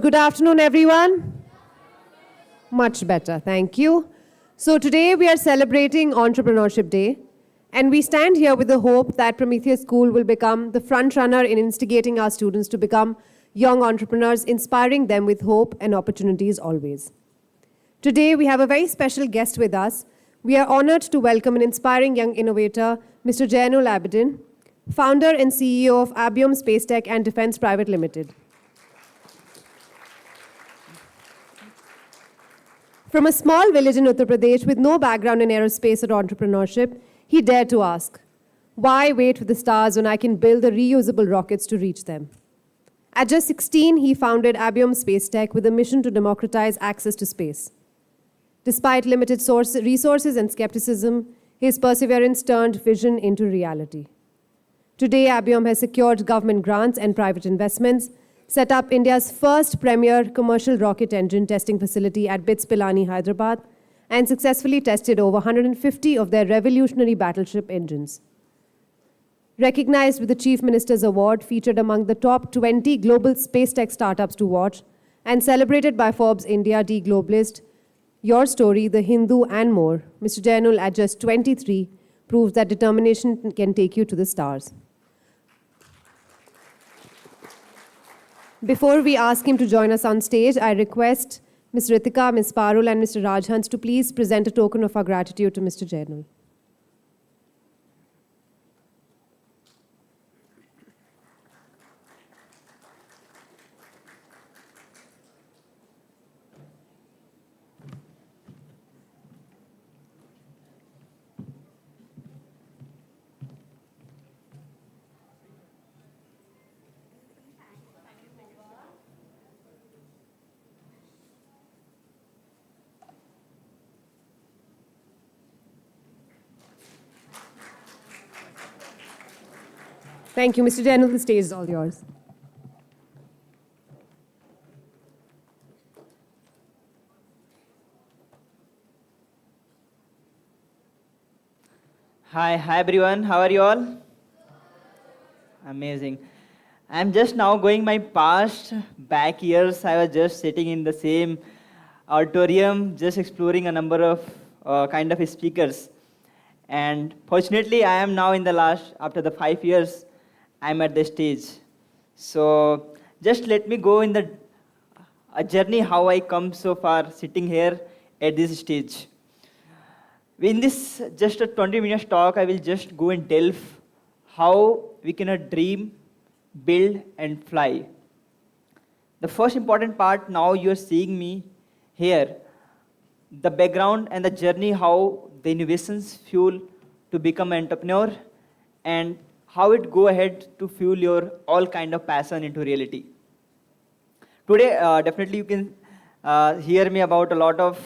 Good afternoon, everyone. Much better, thank you. So today we are celebrating Entrepreneurship Day, and we stand here with the hope that Prometheus School will become the front runner in instigating our students to become young entrepreneurs, inspiring them with hope and opportunities always. Today we have a very special guest with us. We are honored to welcome an inspiring young innovator, Mr. Jainul Abedin, founder and CEO of Abyom SpaceTech and Defense Private Limited. From a small village in Uttar Pradesh with no background in aerospace or entrepreneurship, he dared to ask, why wait for the stars when I can build the reusable rockets to reach them? At just 16, he founded Abyom SpaceTech with a mission to democratize access to space. Despite limited resources and skepticism, his perseverance turned vision into reality. Today, Abyom has secured government grants and private investments, set up India's first premier commercial rocket engine testing facility at BITS Pilani, Hyderabad, and successfully tested over 150 of their revolutionary battleship engines. Recognized with the Chief Minister's Award, featured among the top 20 global SpaceTech startups to watch, and celebrated by Forbes India D-Globalist, Your Story, The Hindu, and more, Mr. Jainul, at just 23, proves that determination can take you to the stars. Before we ask him to join us on stage, I request Ms. Ritika, Ms. Parul, and Mr. Rajhans to please present a token of our gratitude to Mr. Jainul. Thank you, Mr. Jainul. The stage is all yours. Hi everyone. How are you all? Amazing. I'm just now going my past back years. I was just sitting in the same auditorium, just exploring a number of kind of speakers. And fortunately, I am now in the last, after the 5 years, I'm at the stage. So just let me go in the a journey how I come so far sitting here at this stage. In this just a 20 minutes talk, I will just go and delve how we can dream, build, and fly. The first important part, now you're seeing me here, the background and the journey, how the innovations fuel to become an entrepreneur, and how it go ahead to fuel your all kind of passion into reality. Today, definitely you can hear me about a lot of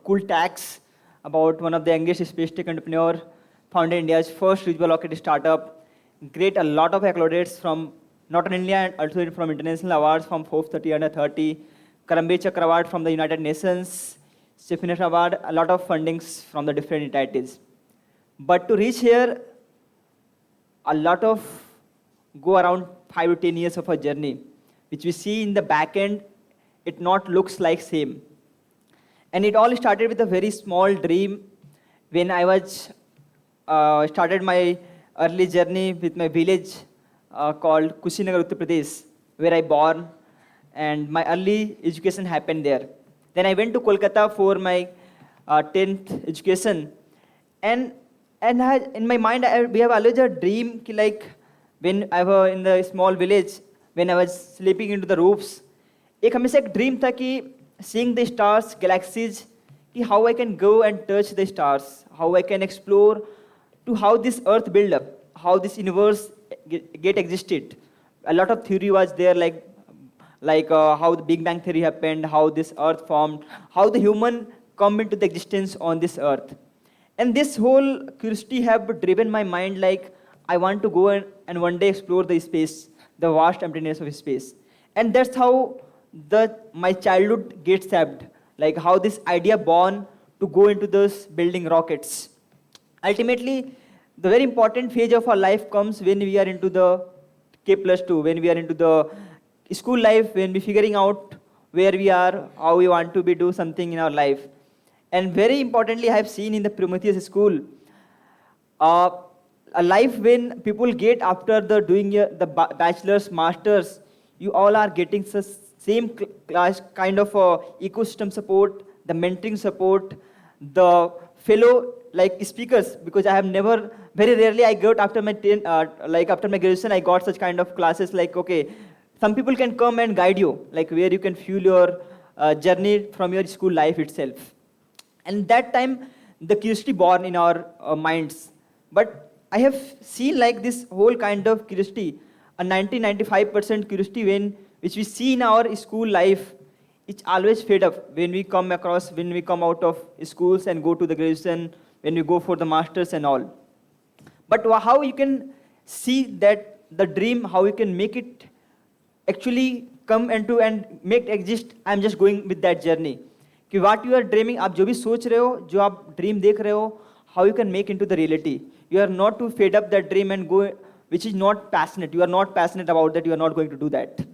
cool facts about one of the youngest space tech entrepreneur, founded India's first reusable rocket startup, great a lot of accolades from not in India, also from international awards from Forbes 30 under 30, Karambe Chakra Award from the United Nations, Stephen Award, a lot of fundings from the different entities. But to reach here, a lot of go around 5 to 10 years of a journey, which we see in the back end, it not looks like same. And it all started with a very small dream when I was started my early journey with my village called Kushinagar, Uttar Pradesh, where I born, and my early education happened there. Then I went to Kolkata for my 10th education, and in my mind, we have always a dream, like when I was in the small village, when I was sleeping into the roofs, एक हमेशा एक dream था कि seeing the stars, galaxies, कि how I can go and touch the stars, how I can explore to how this earth build up, how this universe get existed. A lot of theory was there, like how the Big Bang theory happened, how this earth formed, how the human come into the existence on this earth. And this whole curiosity have driven my mind, like I want to go and one day explore the space, the vast emptiness of space. And that's how my childhood gets shaped, like how this idea born to go into those building rockets. Ultimately, the very important phase of our life comes when we are into the K+2, when we are into the school life, when we figuring out where we are, how we want to be do something in our life. And very importantly, I have seen in the Prometheus School, uh, a life when people get after the doing the bachelor's, masters, you all are getting same class kind of ecosystem support, the mentoring support, the fellow like speakers, because I have never, very rarely I got after my like after my graduation, I got such kind of classes like, okay, some people can come and guide you, like where you can fuel your journey from your school life itself. And that time, the curiosity born in our minds. But I have seen like this whole kind of curiosity, a 90-95% curiosity which we see in our school life, it's always fade up when we come across, when we come out of schools and go to the graduation, when we go for the masters and all. But how you can see that the dream, how you can make it actually come into and make exist, I'm just going with that journey. कि what you are dreaming, आप जो भी सोच रहे हो, जो आप dream देख रहे हो, how you can make into the reality. You are not to fade up that dream and go, which is not passionate. You are not passionate about that. You are not going to do that.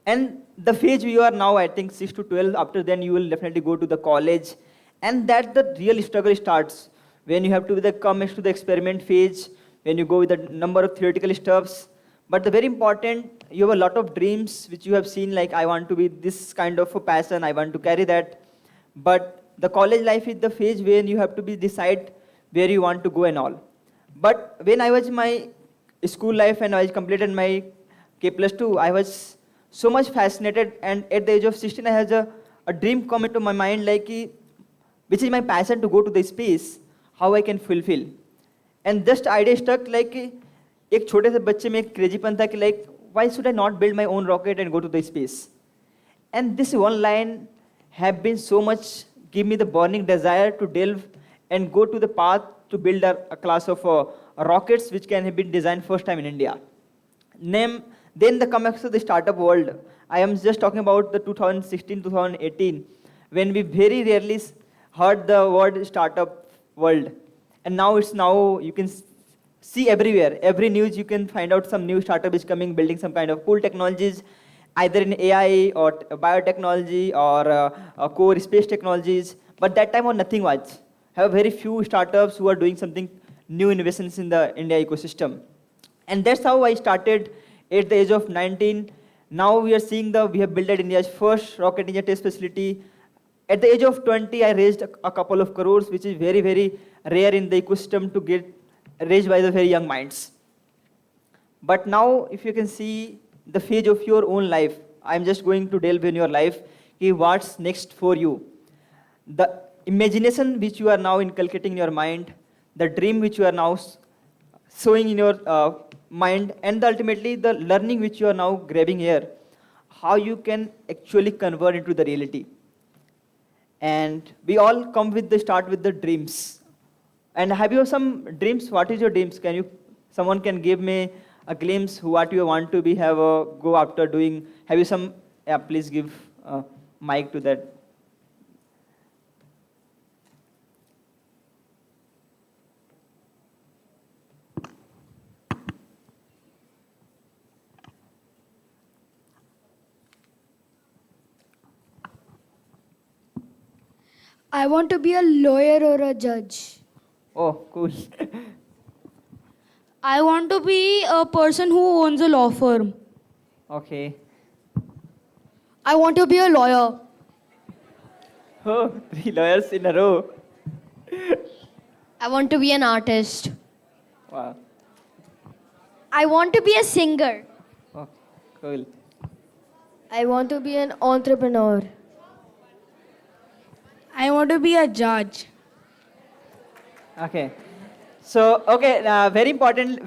And the phase you are now, I think 6 to 12. After then, you will definitely go to the college, and that the real struggle starts when you have to come to the experiment phase. When you go with a number of theoretical stuffs. But the very important, you have a lot of dreams which you have seen, like I want to be this kind of a passion, I want to carry that. But the college life is the phase when you have to be decide where you want to go and all. But when I was in my school life and I completed my K plus 2, I was so much fascinated, and at the age of 16, I had a dream come into my mind, like, which is my passion to go to the space, how I can fulfill. And just idea stuck, like, एक छोटे से बच्चे में एक क्रेजीपन था कि like why should I not build my own rocket and go to the space? And this one line have been so much give me the burning desire to delve and go to the path to build a class of rockets which can have been designed first time in India. Then the comeback to the startup world. I am just talking about the 2016-2018 when we very rarely heard the word startup world, and now you can see everywhere. Every news you can find out some new startup is coming, building some kind of cool technologies, either in AI or biotechnology or core space technologies. But that time, nothing was. Have very few startups who are doing something new innovations in the India ecosystem, and that's how I started at the age of 19. Now we are seeing we have built India's first rocket engine test facility. At the age of 20, I raised a couple of crores, which is very, very rare in the ecosystem to get raised by the very young minds. But now, if you can see the phase of your own life, I'm just going to delve in your life. What's next for you? The imagination which you are now inculcating in your mind, the dream which you are now sowing in your mind, and ultimately the learning which you are now grabbing here, how you can actually convert into the reality. And we all come with start with the dreams. And have you some dreams? What is your dreams? Someone can give me a glimpse what you want to be, go after doing. Have you some, please give mic to that. I want to be a lawyer or a judge. Oh, cool. I want to be a person who owns a law firm. Okay. I want to be a lawyer. Oh, 3 lawyers in a row. I want to be an artist. Wow. I want to be a singer. Oh, cool. I want to be an entrepreneur. I want to be a judge. Okay. So, okay, very important,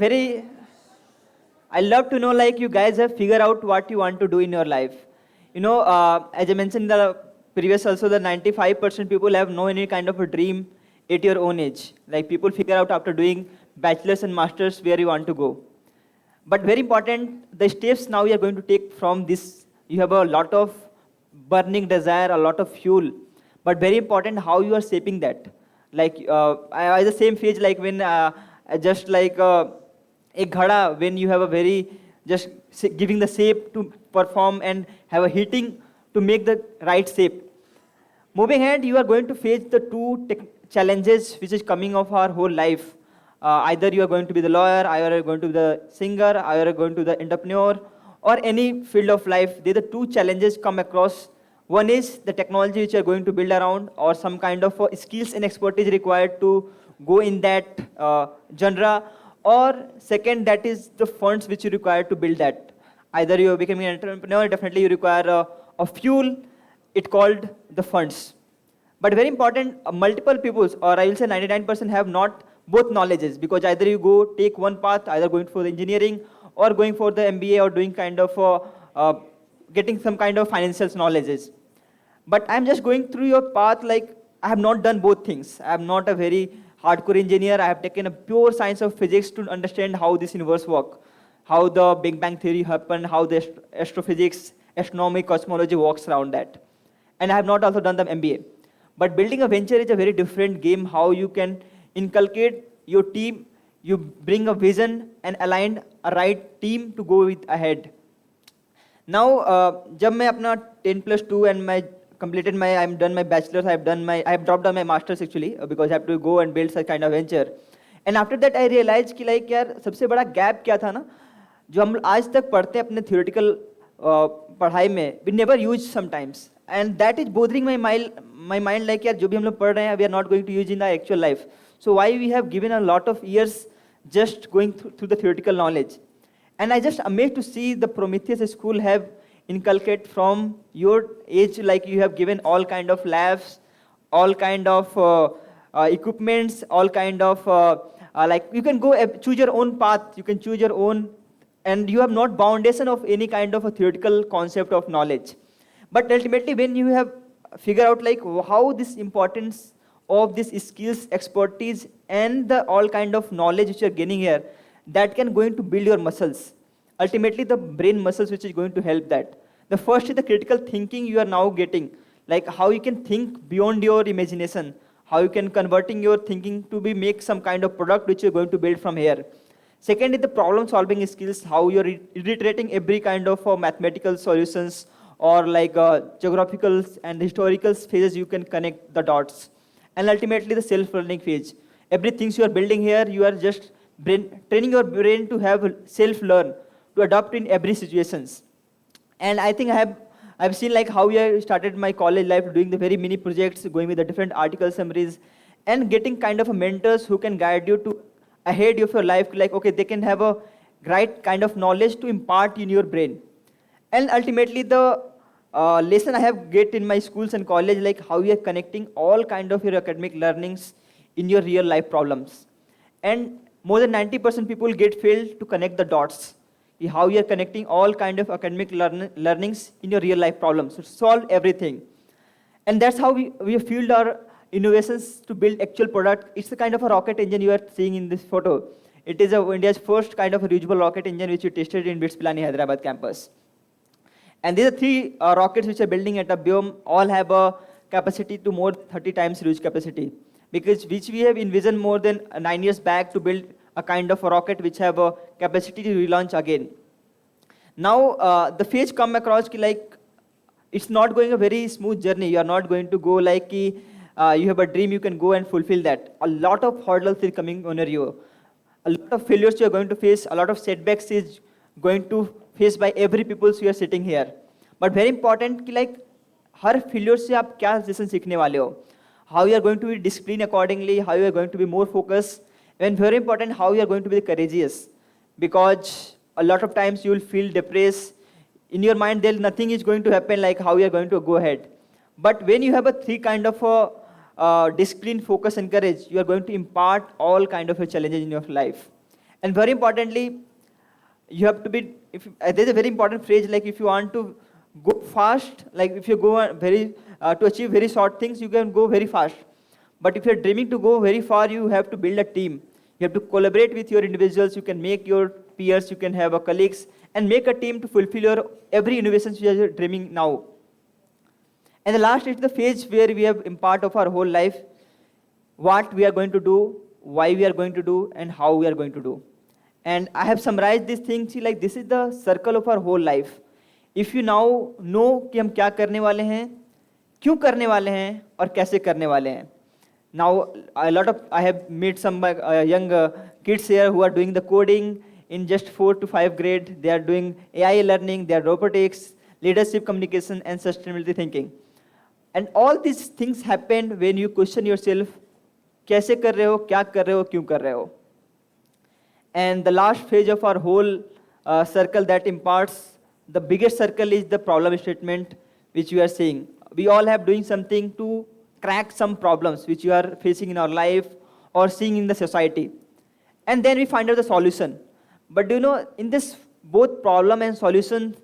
I love to know like you guys have figured out what you want to do in your life. You know, as I mentioned in the previous also, the 95% people have no any kind of a dream at your own age. Like people figure out after doing bachelor's and master's where you want to go. But very important, the steps now you are going to take from this. You have a lot of burning desire, a lot of fuel. But very important how you are shaping that. Like I was the same phase like when just like a ghada, when you have a very just giving the shape to perform and have a heating to make the right shape. Moving ahead, you are going to face the two challenges which is coming of our whole life. Either you are going to be the lawyer, either you are going to be the singer, either you are going to be the entrepreneur, or any field of life. They are the two challenges come across. One is the technology which you are going to build around, or some kind of skills and expertise required to go in that genre. Or second, that is the funds which you require to build that. Either you are becoming an entrepreneur, definitely you require a fuel, it called the funds. But very important, multiple people, or I will say 99% have not both knowledges, because either you go take one path, either going for the engineering or going for the MBA or doing kind of getting some kind of financial knowledges. But I'm just going through your path like I have not done both things. I am not a very hardcore engineer. I have taken a pure science of physics to understand how this universe works, how the Big Bang theory happened, how the astrophysics, astronomy, cosmology works around that. And I have not also done the MBA. But building a venture is a very different game, how you can inculcate your team, you bring a vision and align a right team to go with ahead. Now, जब मैं अपना 10+2 and my completed my, I'm done my bachelor's, I have dropped on my master's actually because I have to go and build such kind of venture. And after that I realized कि like यार सबसे बड़ा gap क्या था ना, जो हम आज तक पढ़ते हैं अपने theoretical पढ़ाई में, we never use sometimes. And that is bothering my mind like यार जो भी हम लोग पढ़ रहे हैं, we are not going to use in our actual life. So why we have given a lot of years just going through the theoretical knowledge. And I just amazed to see the Prometheus School have inculcate from your age, like you have given all kind of labs, all kind of equipments, all kind of like you can go choose your own path, you can choose your own, and you have not foundation of any kind of a theoretical concept of knowledge. But ultimately, when you have figured out like how this importance of this skills, expertise, and the all kind of knowledge which you are gaining here, that can going to build your muscles. Ultimately, the brain muscles which is going to help that. The first is the critical thinking you are now getting, like how you can think beyond your imagination, how you can converting your thinking to be make some kind of product which you're going to build from here. Second is the problem solving skills, how you're reiterating every kind of mathematical solutions or like geographical and historical phases you can connect the dots. And ultimately the self-learning phase. Everything you are building here, you are just training your brain to have self-learn, to adapt in every situations. And I think I've seen like how I started my college life doing the very mini projects, going with the different article summaries, and getting kind of a mentors who can guide you to ahead of your life, like okay, they can have a right kind of knowledge to impart in your brain. And ultimately the lesson I have get in my schools and college, like how you are connecting all kind of your academic learnings in your real life problems. And more than 90% people get failed to connect the dots. How you are connecting all kind of academic learnings in your real life problems to solve everything. And that's how we have fueled our innovations to build actual product. It's the kind of a rocket engine you are seeing in this photo. It is India's first kind of a reusable rocket engine which we tested in BITS Pilani, Hyderabad campus. And these are three rockets which are building at Abyom, all have a capacity to more than 30 times reuse capacity, because which we have envisioned more than 9 years back to build a kind of a rocket which have a capacity to relaunch again. Now the phase come across like it's not going a very smooth journey. You are not going to go like you have a dream, you can go and fulfill that. A lot of hurdles is coming on you. A lot of failures you are going to face. A lot of setbacks is going to face by every people who are sitting here. But very important कि like हर failure से आप क्या lesson सीखने वाले हो? How you are going to be disciplined accordingly? How you are going to be more focused? And very important, how you are going to be courageous, because a lot of times you will feel depressed. In your mind, there nothing is going to happen like how you are going to go ahead. But when you have a three kind of discipline, focus, and courage, you are going to impart all kind of challenges in your life. And very importantly, you have to be. There's a very important phrase like if you want to go fast, like if you go to achieve very short things, you can go very fast. But if you're dreaming to go very far, you have to build a team. You have to collaborate with your individuals. You can make your peers, you can have colleagues, and make a team to fulfill your every innovation you are dreaming now. And the last is the phase where we have impart of our whole life, what we are going to do, why we are going to do, and how we are going to do. And I have summarized this thing, see, like this is the circle of our whole life. If you now know कि हम क्या करने वाले हैं, क्यों करने वाले हैं और कैसे करने वाले हैं. Now, I have met some young kids here who are doing the coding in just 4 to 5 grade. They are doing AI learning, they are robotics, leadership communication, and sustainability thinking. And all these things happen when you question yourself, कैसे कर रहे हो, क्या कर रहे हो, क्यों कर रहे हो. And the last phase of our whole circle that imparts, the biggest circle is the problem statement which we are seeing. We all have doing something to crack some problems which you are facing in our life or seeing in the society. And then we find out the solution. But do you know, in this both problem and solution,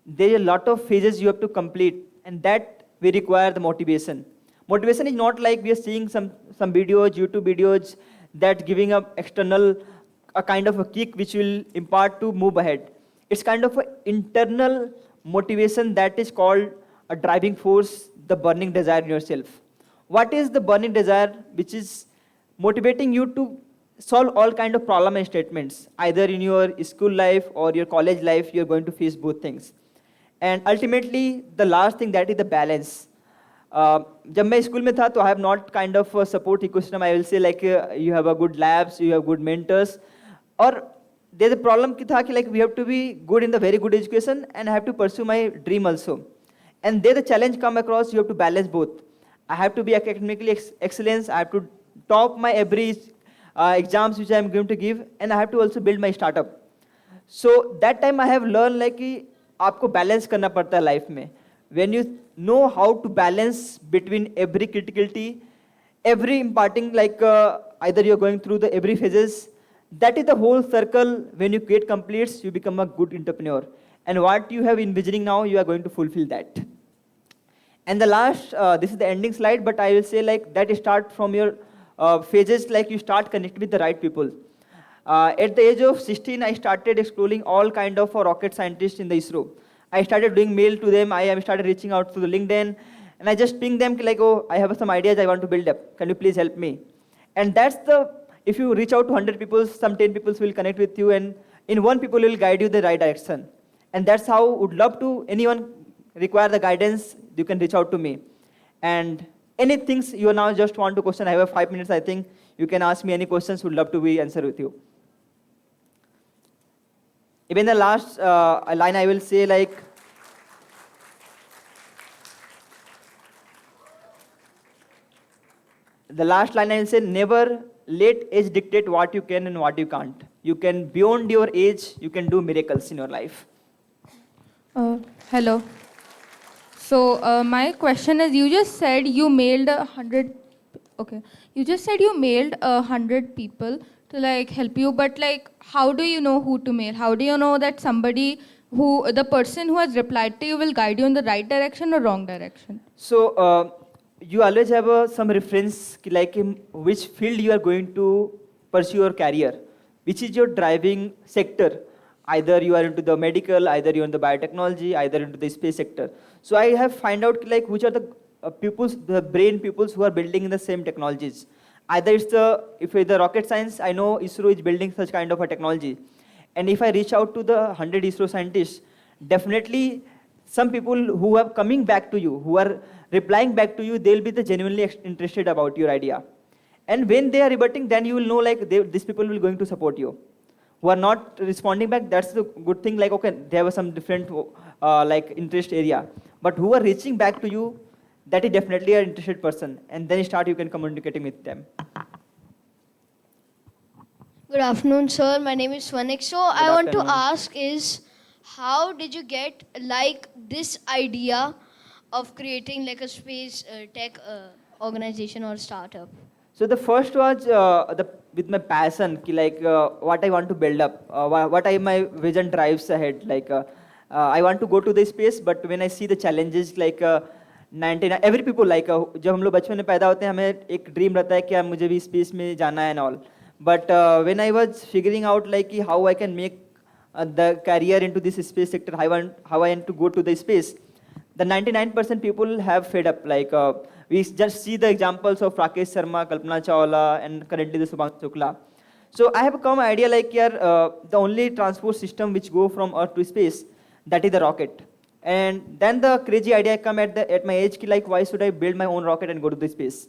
there are a lot of phases you have to complete, and that we require the motivation. Motivation is not like we are seeing some videos, YouTube videos, that giving up external a kind of a kick which will impart to move ahead. It's kind of an internal motivation that is called a driving force, the burning desire in yourself. What is the burning desire which is motivating you to solve all kind of problem and statements? Either in your school life or your college life, you're going to face both things. And ultimately, the last thing, that is the balance. जब मैं school में था तो I have not kind of a support ecosystem. I will say like you have a good labs, you have good mentors. और there's a problem कि था कि like we have to be good in the very good education and I have to pursue my dream also. And there the challenge come across, you have to balance both. I have to be academically excellence, I have to top my every exams which I am going to give, and I have to also build my startup. So that time I have learned like कि आपको balance करना पड़ता है life में. When you know how to balance between every criticality, every imparting, like either you're going through the every phases, that is the whole circle. When you get completes, you become a good entrepreneur. And what you have envisioning now, you are going to fulfill that. And the last, this is the ending slide, but I will say like that start from your phases, like you start connecting with the right people. At the age of 16, I started exploring all kind of rocket scientists in the ISRO. I started doing mail to them. I have started reaching out to the LinkedIn, and I just ping them like, oh, I have some ideas I want to build up. Can you please help me? And that's the, if you reach out to 100 people, some 10 people will connect with you, and in one people will guide you the right direction. And that's how would love to, anyone require the guidance, you can reach out to me. And any things you now just want to question, I have 5 minutes, I think. You can ask me any questions, would love to be answer with you. Even the last line I will say like, the last line I will say, never let age dictate what you can and what you can't. You can, beyond your age, you can do miracles in your life. Hello. So my question is, you just said you mailed 100. Okay. You just said you mailed 100 people to like help you, but like, how do you know who to mail? How do you know that somebody who, the person who has replied to you will guide you in the right direction or wrong direction? So you always have some reference, like in which field you are going to pursue your career, which is your driving sector. Either you are into the medical, either you're in the biotechnology, either into the space sector. So I have find out like which are the pupils, the brain pupils who are building in the same technologies. Either it's if it's the rocket science, I know ISRO is building such kind of a technology. And if I reach out to the 100 ISRO scientists, definitely some people who are coming back to you, who are replying back to you, they'll be the genuinely interested about your idea. And when they are reverting, then you will know like these people will going to support you. Who are not responding back, that's the good thing, like okay, they have some different like interest area. But who are reaching back to you, that is definitely an interested person. And then you can communicating with them. Good afternoon, sir. My name is Swanik. So I want to ask is, how did you get like this idea of creating like a space tech organization or startup? So the first was with my passion, ki like what I want to build up, my vision drives ahead. Like I want to go to the space, but when I see the challenges like 99, every people like जब हम लोग बचपन में पैदा होते हैं हमें एक dream रहता है कि मुझे भी space में जाना है and all. But when I was figuring out like how I can make the career into this space sector, how I want to go to the space, the 99% people have fed up. Like we just see the examples of Rakesh Sharma, Kalpana Chawla, and currently the Subhash Shukla. So I have a common idea like here, the only transport system which go from Earth to space, that is the rocket. And then the crazy idea come at my age, ki like why should I build my own rocket and go to the space?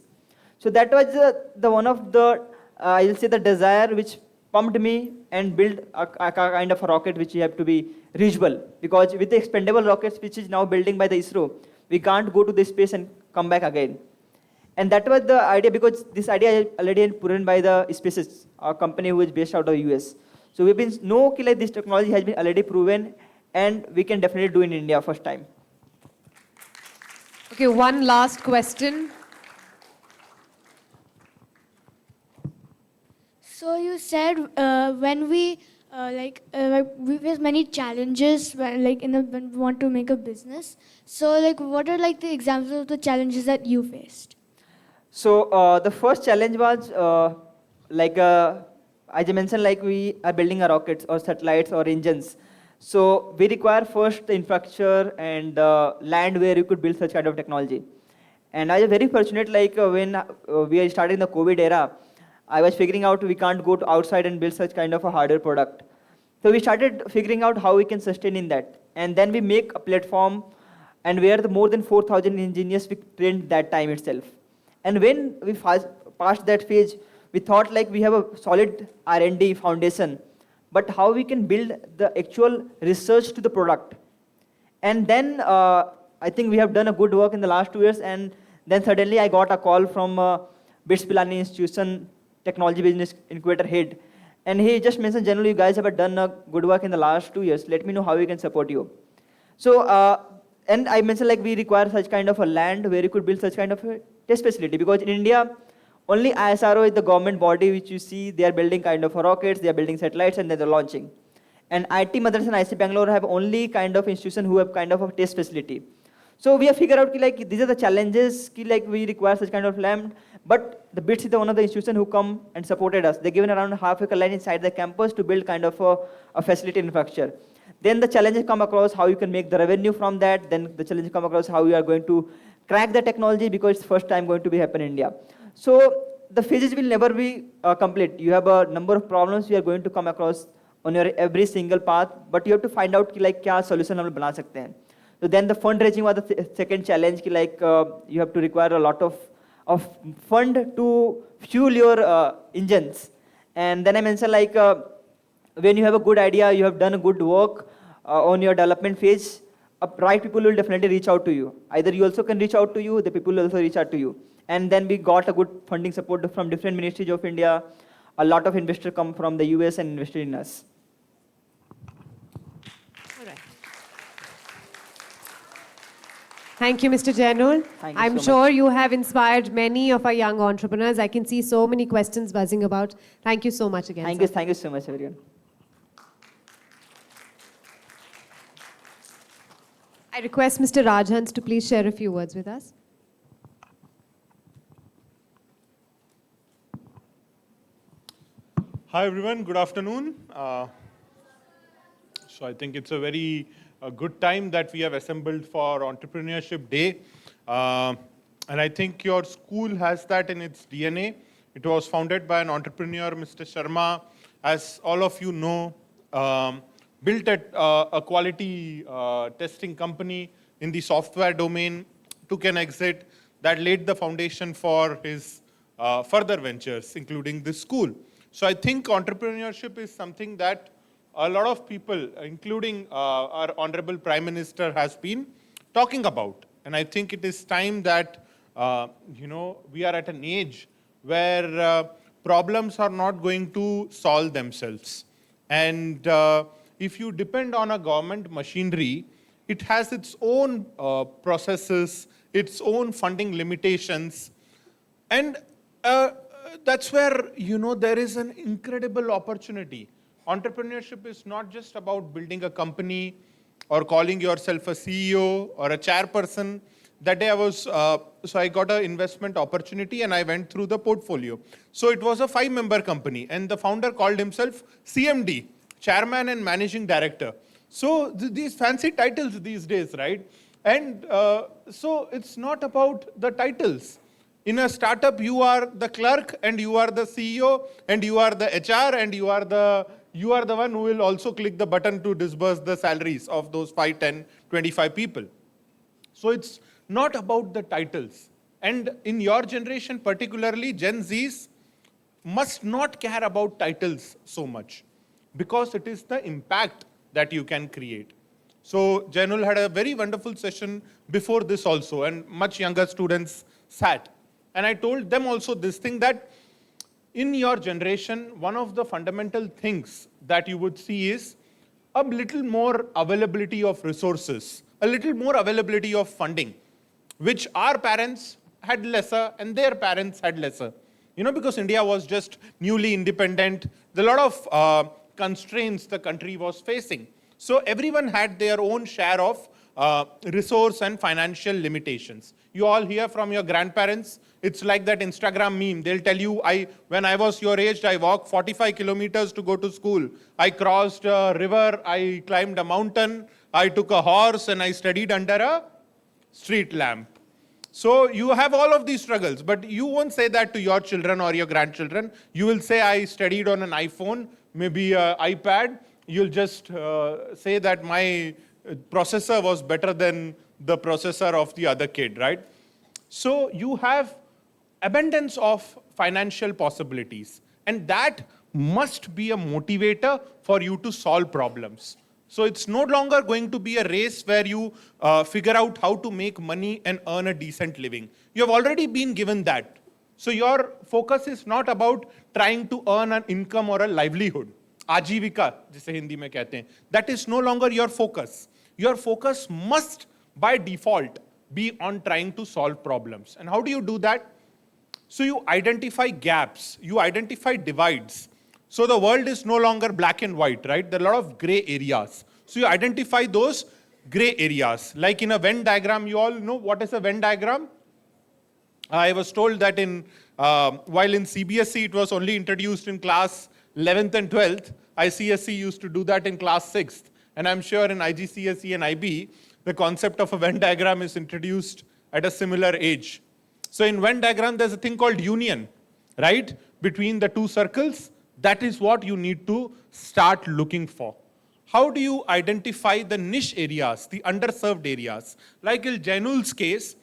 So that was the one of the, I'll say the desire which pumped me and build a kind of a rocket which you have to be reachable. Because with the expendable rockets which is now building by the ISRO, we can't go to the space and come back again. And that was the idea, because this idea is already proven by the SpaceX, a company who is based out of the US. So we've been know like this technology has been already proven, and we can definitely do in India first time. Okay, one last question. So you said when we we face many challenges when when we want to make a business. So what are the examples of the challenges that you faced? So the first challenge was as I mentioned, like we are building a rockets or satellites or engines. So we require first the infrastructure and land where you could build such kind of technology. And I was very fortunate, when we are starting the COVID era, I was figuring out we can't go to outside and build such kind of a hardware product. So we started figuring out how we can sustain in that. And then we make a platform, and where the more than 4,000 engineers we trained that time itself. And when we passed that phase, we thought like we have a solid R&D foundation, but how we can build the actual research to the product. And then I think we have done a good work in the last 2 years, and then suddenly I got a call from BITS Pilani Institution Technology Business Incubator head, and he just mentioned, generally, you guys have done a good work in the last 2 years. Let me know how we can support you. So, and I mentioned like we require such kind of a land where you could build such kind of a test facility, because in India, only ISRO is the government body which you see, they are building kind of rockets, they are building satellites, and then they're launching. And IT Madras and IC Bangalore have only kind of institution who have kind of a test facility. So we have figured out like these are the challenges, like we require such kind of land, but the BITS is one of the institutions who come and supported us. They given around half-acre land inside the campus to build kind of a facility infrastructure. Then the challenges come across how you can make the revenue from that. Then the challenges come across how you are going to crack the technology, because it's first time going to be happen in India. So the phases will never be complete. You have a number of problems you are going to come across on your every single path, but you have to find out like क्या solution हम लोग बना सकते हैं. So then the fundraising was the second challenge, you have to require a lot of fund to fuel your engines. And then I mentioned when you have a good idea, you have done a good work on your development phase, right people will definitely reach out to you. Either you also can reach out to you, the people will also reach out to you. And then we got a good funding support from different ministries of India. A lot of investors come from the US and invested in us. All right. Thank you, Mr. Jainul. Thank you I'm so sure you have inspired many of our young entrepreneurs. I can see so many questions buzzing about. Thank you so much again. Thank you so much, everyone. I request Mr. Rajhans to please share a few words with us. Hi everyone, good afternoon. So I think it's a very good time that we have assembled for Entrepreneurship Day. And I think your school has that in its DNA. It was founded by an entrepreneur, Mr. Sharma. As all of you know, built a quality testing company in the software domain, took an exit that laid the foundation for his further ventures, including this school. So I think entrepreneurship is something that a lot of people, including our Honorable Prime Minister, has been talking about. And I think it is time that we are at an age where problems are not going to solve themselves. And if you depend on a government machinery, it has its own processes, its own funding limitations. And that's where, there is an incredible opportunity. Entrepreneurship is not just about building a company or calling yourself a CEO or a chairperson. That day so I got an investment opportunity and I went through the portfolio. So it was a 5-member company and the founder called himself CMD, Chairman and Managing Director. So these fancy titles these days, right? And so it's not about the titles. In a startup, you are the clerk and you are the CEO and you are the HR and you are the one who will also click the button to disburse the salaries of those 5, 10, 25 people. So it's not about the titles. And in your generation, particularly Gen Zs, must not care about titles so much because it is the impact that you can create. So Jainul had a very wonderful session before this also, and much younger students sat. And I told them also this thing that in your generation, one of the fundamental things that you would see is a little more availability of resources, a little more availability of funding, which our parents had lesser and their parents had lesser. Because India was just newly independent, there are a lot of constraints the country was facing. So everyone had their own share of resource and financial limitations. You all hear from your grandparents, it's like that Instagram meme. They'll tell you, when I was your age, I walked 45 kilometers to go to school. I crossed a river, I climbed a mountain, I took a horse, and I studied under a street lamp. So you have all of these struggles, but you won't say that to your children or your grandchildren. You will say, I studied on an iPhone, maybe an iPad. You'll just say that my processor was better than the processor of the other kid, right? So you have abundance of financial possibilities, and that must be a motivator for you to solve problems. So it's no longer going to be a race where you figure out how to make money and earn a decent living. You have already been given that. So your focus is not about trying to earn an income or a livelihood. Ajivika, जिसे हिंदी में कहते हैं. That is no longer your focus. Your focus must, by default, be on trying to solve problems. And how do you do that? So you identify gaps, you identify divides. So the world is no longer black and white, right? There are a lot of gray areas. So you identify those gray areas. Like in a Venn diagram, you all know what is a Venn diagram? I was told that while in CBSE it was only introduced in class 11th and 12th, ICSE used to do that in class 6th. And I'm sure in IGCSE and IB, the concept of a Venn diagram is introduced at a similar age. So in Venn diagram, there's a thing called union, right? Between the two circles. That is what you need to start looking for. How do you identify the niche areas, the underserved areas? Like in Jainul's case,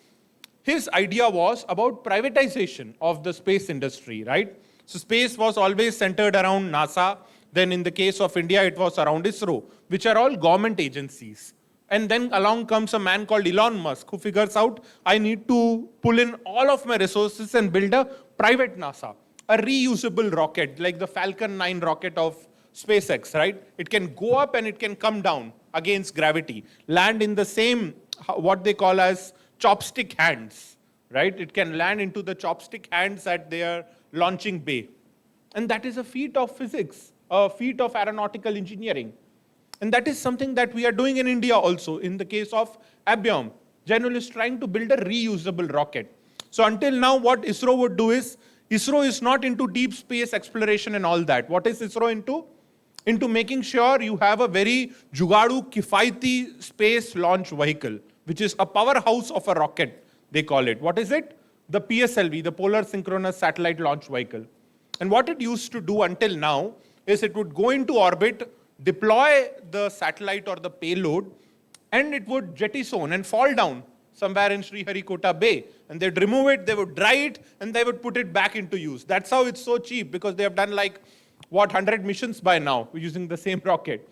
his idea was about privatization of the space industry, right? So space was always centered around NASA. Then in the case of India, it was around ISRO, which are all government agencies. And then along comes a man called Elon Musk, who figures out, I need to pull in all of my resources and build a private NASA. A reusable rocket, like the Falcon 9 rocket of SpaceX, right? It can go up and it can come down against gravity, land in the same, what they call as chopstick hands, right? It can land into the chopstick hands at their launching bay. And that is a feat of physics, a feat of aeronautical engineering. And that is something that we are doing in India also. In the case of Abyom, Jainul is trying to build a reusable rocket. So until now, what ISRO would do is, ISRO is not into deep space exploration and all that. What is ISRO into? Into making sure you have a very jugadu, kifaiti space launch vehicle, which is a powerhouse of a rocket, they call it. What is it? The PSLV, the Polar Synchronous Satellite Launch Vehicle. And what it used to do until now is it would go into orbit, deploy the satellite or the payload, and it would jettison and fall down somewhere in Sriharikota Bay. And they'd remove it, they would dry it, and they would put it back into use. That's how it's so cheap, because they have done 100 missions by now using the same rocket.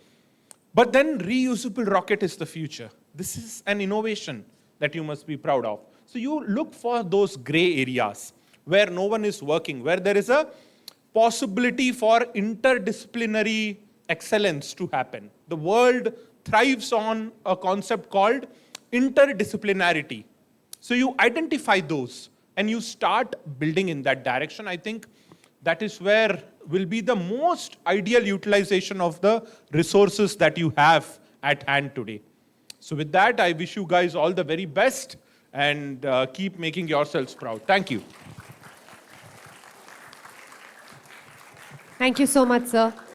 But then reusable rocket is the future. This is an innovation that you must be proud of. So you look for those gray areas where no one is working, where there is a possibility for interdisciplinary excellence to happen. The world thrives on a concept called interdisciplinarity. So you identify those and you start building in that direction. I think that is where will be the most ideal utilization of the resources that you have at hand today. So with that, I wish you guys all the very best and keep making yourselves proud. Thank you. Thank you so much, sir.